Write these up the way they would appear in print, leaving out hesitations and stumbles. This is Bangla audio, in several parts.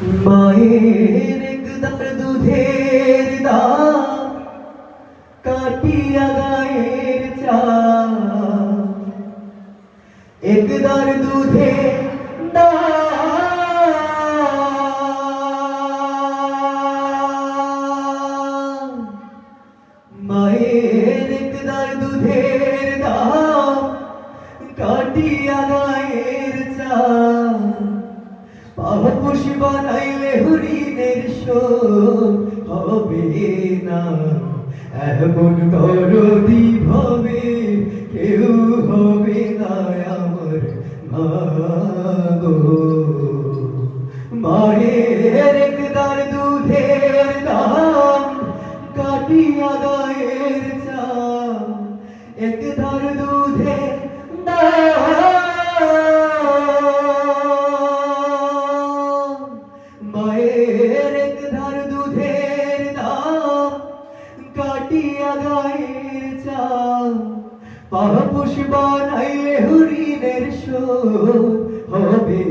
মায়ের একদার দুধের দাম কাটিয়া গায়ের চাল, একদার দুধের দাম, মায়ের একদার দুধের দাম কাটিয়া গায়ের চাল, পাপোশ বানাইলে হরিণের শোক হবে না। এমন দরদি ভাবে কেউ হবে না আমার মা গো। মায়ের একদার দুধের দাম কাটিয়া গায়ের চাল, একদার দুধের দাম, মায়ের একধার দুধের দাম কাটিয়া গায়ের চাল, পাপোশ বানাইলে হরিণের শোক হবে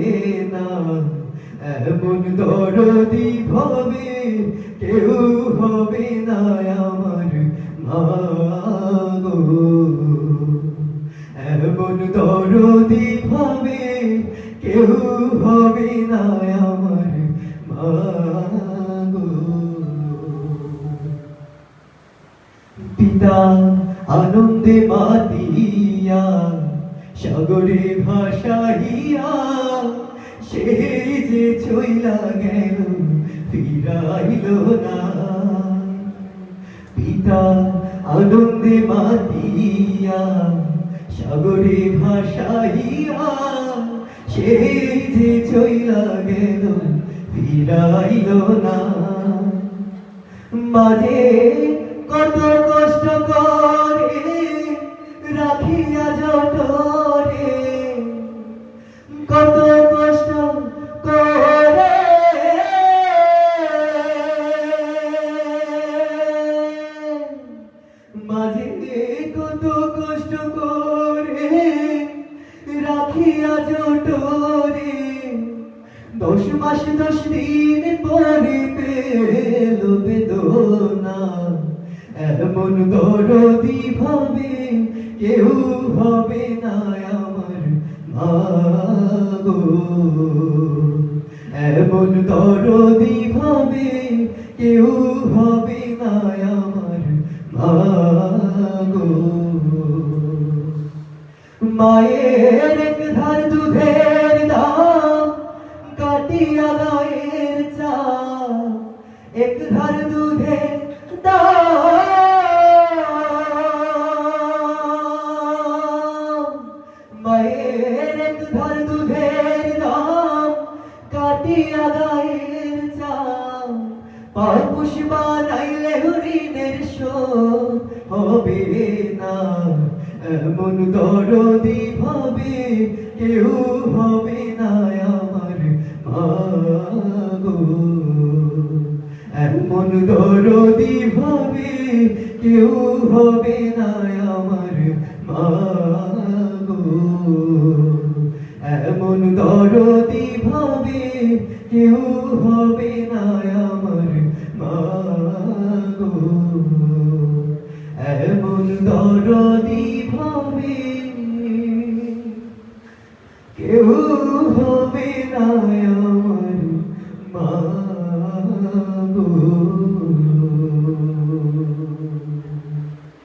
না। এমন দরদি ভাবে কেউ হবে না আমার মা গো। এমন দরদি ভাবে কেউ হবে না আমার মা গো। পিতা আনন্দে মাতিয়া সাগরে ভাসাইয়া, সেই যে চইলা গেল ফিরাইল না। পিতা আনন্দে মাতিয়া সাগরে ভাসাইয়া, সেই যে চইলা গেল ফিরাইল না। মাঝে কত কষ্ট করে রাখিয়া জঠরে, কত কষ্ট করে মাঝে কত কষ্ট করে রাখিয়া জঠরে, 10 মাস 10 দিন পরে পেল বেদনা। এমন দরদি ভাবে কেউ হবে না আমার মা গো। এমন দরদি ভাবে কেউ হবে না আমার মা গো। মায়ের একধার দুধের দাম কাটিয়া গায়ের চাল, একধার দুধের দাম, মায়ের একধার দুধের দাম কাটিয়া গায়ের চাল, পাপোশ বানাইলে হরিণের শোক হবে না। এমন দরদি ভাবে কেউ হবে না আমার মা গো। এমন দরদি ভাবে কেউ হবে না আমার মা গো। এমন দরদি ভাবে কেউ হবে না আমার মা গো।